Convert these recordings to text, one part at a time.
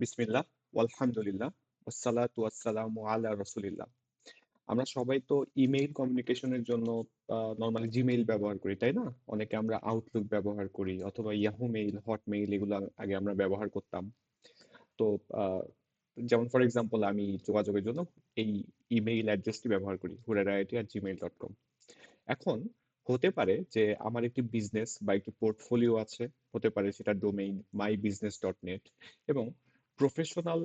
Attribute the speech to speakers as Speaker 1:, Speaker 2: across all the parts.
Speaker 1: বিসমিল্লাহ, আলহামদুলিল্লাহ, ওয়াসসালাতু ওয়াসসালামু আলা রাসূলিল্লাহ। আমরা সবাই তো ইমেইল কমিউনিকেশনের জন্য নরমালি জিমেইল ব্যবহার করি, তাই না? অনেকে আমরা আউটলুক ব্যবহার করি অথবা ইয়াহু মেইল, হটমেইল এগুলো আগে আমরা ব্যবহার করতাম। তো আহ, যেমন ফর এক্সাম্পল আমি যোগাযোগের জন্য এই ইমেইল অ্যাড্রেসটি ব্যবহার করি huraiIT@gmail.com। এখন হতে পারে যে আমার একটি বিজনেস বা একটি পোর্টফোলিও আছে, হতে পারে সেটা ডোমেইন mybusiness.net, এবং প্রফেশনাল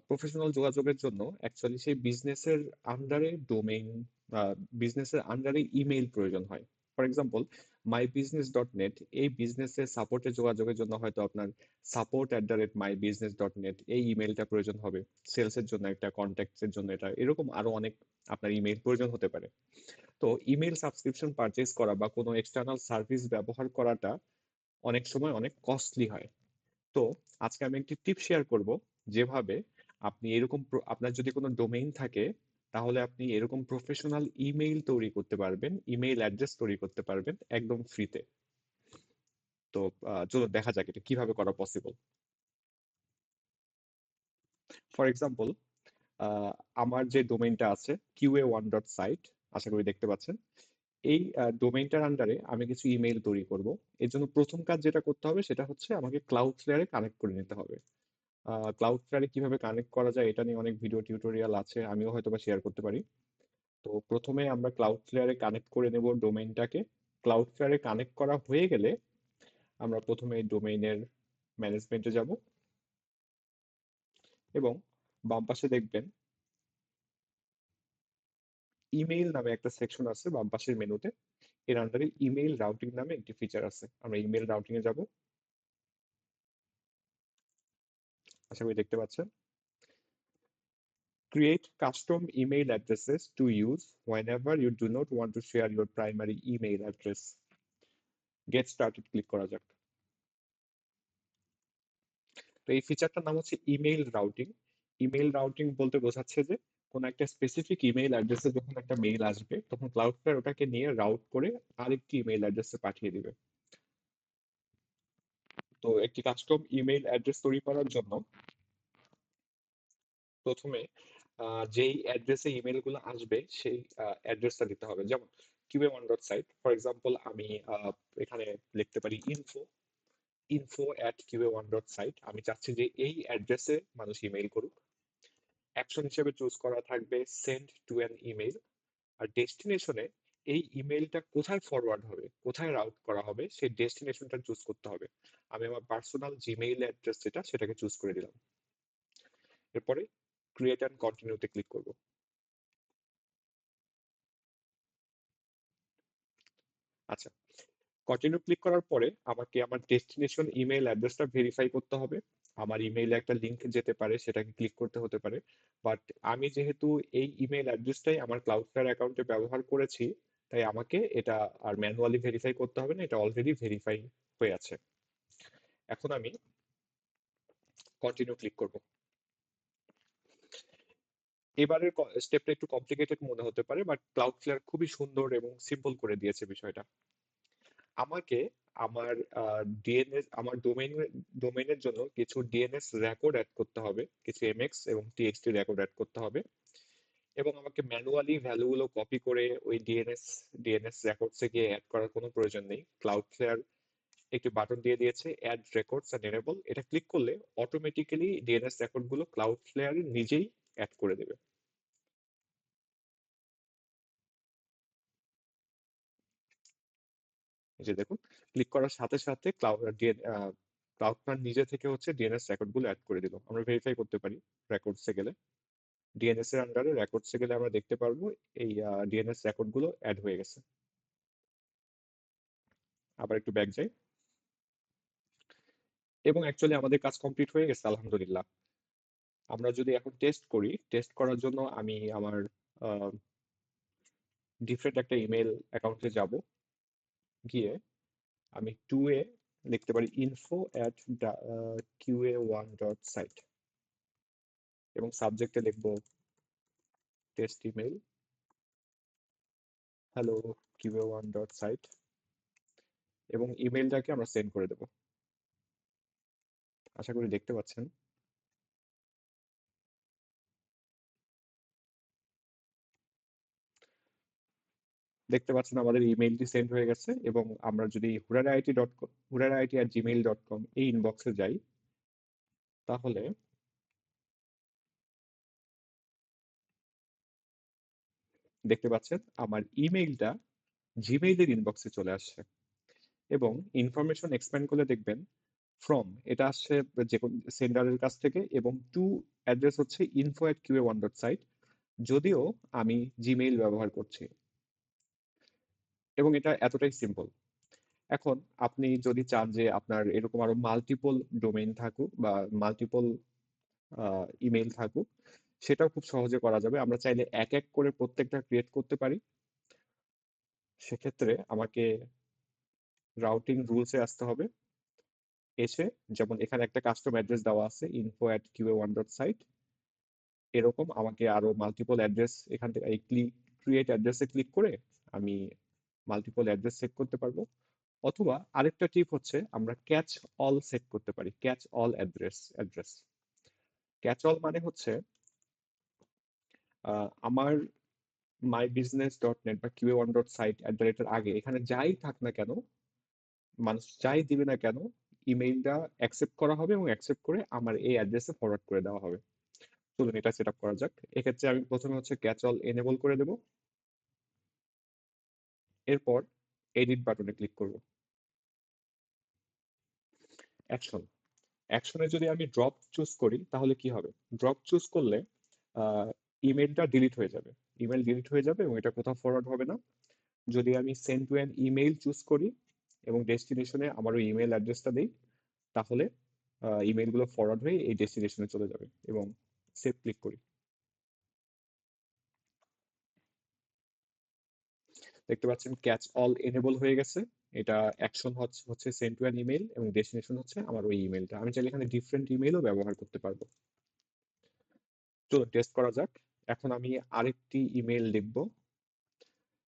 Speaker 1: প্রফেশনাল যোগাযোগের জন্য অ্যাকচুয়ালি সেই বিজনেসের আন্ডারে ডোমেইন, বিজনেসের আন্ডারে ইমেইল প্রয়োজন হয়। ফর এক্সাম্পল mybusiness.net, এই বিজনেসের সাপোর্টে যোগাযোগের জন্য হয়তো আপনার support@mybusiness.net এই ইমেইলটা প্রয়োজন হবে। সেলসের জন্য একটা, কন্ট্যাক্টসের জন্য এটা, এরকম আরো অনেক আপনার ইমেইল প্রয়োজন হতে পারে। তো ইমেইল সাবস্ক্রিপশন পারচেজ করা বা কোনো এক্সটার্নাল সার্ভিস ব্যবহার করাটা অনেক সময় অনেক কস্টলি হয়। তো আজকে আমি একটি টিপ শেয়ার করব, যেভাবে আপনি এরকম আপনার যদি কোনো ডোমেইন থাকে, তাহলে আপনি এরকম প্রফেশনাল ইমেইল তৈরি করতে পারবেন, ইমেইল অ্যাড্রেস তৈরি করতে পারবেন একদম ফ্রিতে। তো চলো দেখা যাক এটা কিভাবে করা পসিবল। ফর এক্সাম্পল, আমার যে ডোমেইনটা আছে QA1.site, আশা করি দেখতে পাচ্ছেন, এই ডোমেইনটার আন্ডারে আমি কিছু ইমেইল তৈরি করব। এর জন্য প্রথম কাজ যেটা করতে হবে সেটা হচ্ছে আমাকে ক্লাউডফ্লেয়ারে কানেক্ট করে নিতে হবে। ক্লাউডফ্লেয়ারে কিভাবে কানেক্ট করা যায় এটা নিয়ে অনেক ভিডিও টিউটোরিয়াল আছে, আমিও হয়তো বা শেয়ার করতে পারি। তো প্রথমে আমরা ক্লাউডফ্লেয়ারে কানেক্ট করে নেব ডোমেইনটাকে। ক্লাউডফ্লেয়ারে কানেক্ট করা হয়ে গেলে আমরা প্রথমে ডোমেইনের ম্যানেজমেন্টে যাব, এবং বাম পাশে দেখবেন ইমেইল নামে একটা সেকশন আছে বাম পাশের মেনুতে। এর আন্ডারে ইমেইল রাউটিং নামে একটি ফিচার আছে, আমরা ইমেইল রাউটিং এ যাব। আশা করি দেখতে পাচ্ছেন। Create custom email addresses to use whenever you do not want to share your primary email address. Get started click করা যাক। তো এই ফিচারটার নাম হচ্ছে ইমেইল রাউটিং। ইমেইল রাউটিং বলতে বোঝাচ্ছে যে কোনো একটা স্পেসিফিক ইমেইল অ্যাড্রেসে যখন একটা মেইল আসবে, তখন ক্লাউডফ্লায়ার ওটাকে নিয়ে রাউট করে আরেকটি ইমেইল অ্যাড্রেসে পাঠিয়ে দিবে। তো একটি কাস্টম ইমেইল অ্যাড্রেস তৈরি করার জন্য প্রথমে যেই অ্যাড্রেসে ইমেল গুলো আসবে সেই অ্যাড্রেসটা দিতে হবে। যেমন QA1.site, ফর এক্সাম্পল আমি এখানে লিখতে পারি info@QA1.site। আমি চাচ্ছি যে এই অ্যাড্রেসে মানুষ ইমেইল করুক। অ্যাকশন হিসেবে চুজ করা থাকবে সেন্ড টু অ্যান ইমেইল। আর ডেস্টিনেশনে এই ইমেইলটা কোথায় ফরওয়ার্ড হবে, কোথায় রাউট করা হবে, সেই ডেস্টিনেশনটা চুজ করতে হবে। আমি আমার পার্সোনাল জিমেইল অ্যাড্রেস যেটা, সেটাকে চুজ করে দিলাম। এরপরে ক্রিয়েট অ্যান্ড কন্টিনিউতে ক্লিক করব। আচ্ছা, কন্টিনিউ ক্লিক করার পরে আমাকে আমার ডেস্টিনেশন ইমেল অ্যাড্রেসটা ভেরিফাই করতে হবে। আমার ইমেইলে একটা লিংক যেতে পারে, সেটাকে ক্লিক করতে হতে পারে। বাট আমি যেহেতু এই ইমেল অ্যাড্রেসটাই আমার ক্লাউডফ্লায়ার অ্যাকাউন্টে ব্যবহার করেছি, তাই আমাকে এটা আর ম্যানুয়ালি ভেরিফাই করতে হবে না, এটা অলরেডি ভেরিফাই হয়ে আছে। এখন আমি কন্টিনিউ ক্লিক করব। এবারের স্টেপটা একটু কমপ্লিকেটেড মনে হতে পারে, বাট ক্লাউডফ্লায়ার খুবই সুন্দর এবং সিম্পল করে দিয়েছে বিষয়টা। আমাকে আমার ডিএনএস, আমার ডোমেইনের জন্য কিছু ডিএনএস রেকর্ড অ্যাড করতে হবে, কিছু এমএক্স এবং টিএক্সটি রেকর্ড অ্যাড করতে হবে, এবং আমাকে ম্যানুয়ালি ভ্যালুগুলো কপি করে ওই ডিএনএস রেকর্ডসে গিয়ে অ্যাড করার কোনো প্রয়োজন নেই। ক্লাউডফ্লেয়ার একটি বাটন দিয়ে দিয়েছে, অ্যাড রেকর্ডস অ্যান্ড এনেবল। এটা ক্লিক করলে অটোমেটিক্যালি ডিএনএস রেকর্ডগুলো ক্লাউডফ্লেয়ার নিজেই অ্যাড করে দেবে। এই যে দেখুন, ক্লিক করার সাথে সাথে ক্লাউডফ্লেয়ার নিজে থেকে হচ্ছে ডিএনএস রেকর্ডগুলো অ্যাড করে দিল। আমরা ভেরিফাই করতে পারি রেকর্ডসে গেলে, ডিএনএস এর আন্ডারে রেকর্ডসে গেলে আমরা দেখতে পারবো এই ডিএনএস রেকর্ড গুলো অ্যাড হয়ে গেছে। আবার একটু ব্যাক যাই, এবং অ্যাকচুয়ালি আমাদের কাজ কমপ্লিট হয়ে গেছে আলহামদুলিল্লাহ। আমরা যদি এখন টেস্ট করি, টেস্ট করার জন্য আমি আমার ডিফারেন্ট একটা ইমেল অ্যাকাউন্টে যাব, গিয়ে আমি লিখতে পারি info@QA1.site, এবং সাবজেক্টে লিখবো টেস্ট ইমেল, হ্যালো QA1.site, এবং ইমেলটাকে আমরা সেন্ড করে দেবো। আশা করি দেখতে পাচ্ছেন। দেখতে পাচ্ছেন আমাদের ইমেইলটি সেন্ড হয়ে গেছে এবং আমরা যদি huraraIT@gmail.com এই ইনবক্সে যাই, তাহলে দেখতে পাচ্ছেন আমার ইমেইলটা জিমেইলের ইনবক্সে চলে আসছে এবং ইনফরমেশন এক্সপ্যান্ড করলে দেখবেন ফ্রম এটা আসছে যে কোন সেন্ডারের কাছ থেকে এবং টু অ্যাড্রেস হচ্ছে info@qa1.site, যদিও আমি জিমেইল ব্যবহার করছি এবং এটা এতটাই সিম্পল। এখন আপনি যদি চান যে আপনার এরকম আরো মাল্টিপল ডোমেইন থাকুক বা মাল্টিপল ইমেইল থাকুক, সেটাও খুব সহজে করা যাবে। আমরা চাইলে এক এক করে প্রত্যেকটা ক্রিয়েট করতে পারি। সেক্ষেত্রে আমাকে রাউটিং রুলসে আসতে হবে। এসে যেমন এখানে একটা কাস্টম অ্যাড্রেস দেওয়া আছে info@qa1.site, এরকম আমাকে আরো মাল্টিপল অ্যাড্রেস এখান থেকে এই ক্রিয়েট অ্যাড্রেসে ক্লিক করে আমি মাল্টিপল অ্যাড্রেস সেট করতে পারবো। অথবা আরেকটা টিপ হচ্ছে আমরা ক্যাচ অল সেট করতে পারি, catch all address. Catch all মানে হচ্ছে আমার মাই বিজনেস ডট নেট বা qa1.site আগে এখানে যাই থাক না কেন, মানুষ যাই দিবে না কেন, ইমেইলটা অ্যাকসেপ্ট করা হবে এবং অ্যাকসেপ্ট করে আমার এই অ্যাড্রেসে ফরওয়ার্ড করে দেওয়া হবে। চলুন এটা সেট আপ করা যাক। এক্ষেত্রে আমি প্রথমে হচ্ছে ক্যাচ অল এনেবল করে দেব। এরপর এডিট বাটনে ক্লিক করব। অ্যাকশন, অ্যাকশনে যদি আমি ড্রপ চুজ করি তাহলে কি হবে? ড্রপ চুজ করলে ইমেলটা ডিলিট হয়ে যাবে। ইমেল ডিলিট হয়ে যাবে এবং এটা কোথাও ফরওয়ার্ড হবে না। যদি আমি send to an email choose করি এবং ডেস্টিনেশনে আমার ওই ইমেল অ্যাড্রেসটা দিই, তাহলে ইমেইলগুলো ফরওয়ার্ড হয়ে এই ডেস্টিনেশনে চলে যাবে এবং সেভ ক্লিক করি। দেখতে পাচ্ছেন ক্যাচ অল এনেবল হয়ে গেছে। এটা অ্যাকশন হচ্ছে সেন্ড টু অ্যান ইমেইল এবং ডেস্টিনেশন হচ্ছে আমার ওই ইমেইলটা। আমি চাইলে এখানে ডিফারেন্ট ইমেইলও ব্যবহার করতে পারবো। চলুন টেস্ট করা যাক। এখন আমি আরেকটি ইমেইল লিখব।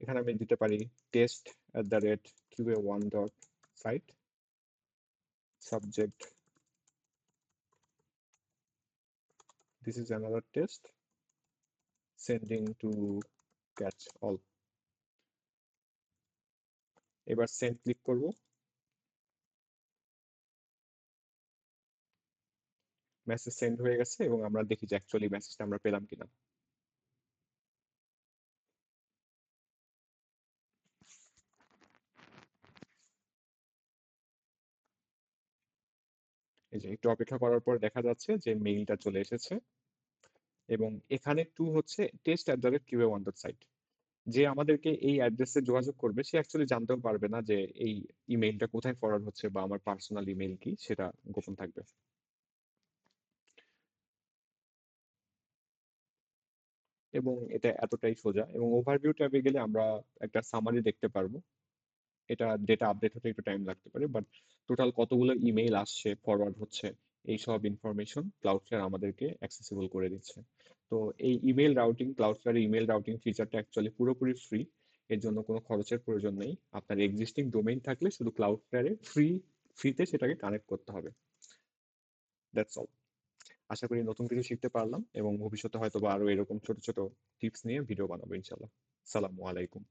Speaker 1: এখানে আমি দিতে পারি test@qa1.site, subject this is another test sending to catch all। এবার সেন্ড ক্লিক করব। মেসেজ সেন্ড হয়ে গেছে এবং আমরা দেখি যে অ্যাকচুয়ালি মেসেজটা আমরা পেলাম কিনা। এই যে একটু অপেক্ষা করার পর দেখা যাচ্ছে যে মেইলটা চলে এসেছে এবং এখানে টু হচ্ছে test@qa1.site। যে আমাদেরকে এই অ্যাড্রেসে যোগাযোগ করবে সে অ্যাকচুয়ালি জানতেও পারবে না যে এই ইমেইলটা কোথায় ফরওয়ার্ড হচ্ছে বা আমার পার্সোনাল ইমেইল কি সেটা গোপন থাকবে। এবং এটা এতটাই সোজা এবং ওভারভিউ ট্যাবে গেলে আমরা একটা সামারি দেখতে পারবো। এটা ডেটা আপডেট হতে একটু টাইম লাগতে পারে, বাট টোটাল কতগুলো ইমেইল আসছে, ফরওয়ার্ড হচ্ছে, এই সব ইনফরমেশন ক্লাউডফ্লেয়ার আমাদেরকে অ্যাক্সেসিবল করে দিচ্ছে। তো এই ইমেইল রাউটিং, ক্লাউডফ্লেয়ারের ইমেইল রাউটিং ফিচারটা অ্যাকচুয়ালি পুরোপুরি ফ্রি। এর জন্য কোনো খরচের প্রয়োজন নেই। আপনার এক্সিস্টিং ডোমেইন থাকলে শুধু ক্লাউডফ্লেয়ারে ফ্রিতে সেটাকে কানেক্ট করতে হবে। That's all. আশা করি নতুন কিছু শিখতে পারলাম এবং ভবিষ্যতে হয়তো বা আরো এরকম ছোট ছোট টিপস নিয়ে ভিডিও বানাবো ইনশাল্লাহ। সালামু আলাইকুম।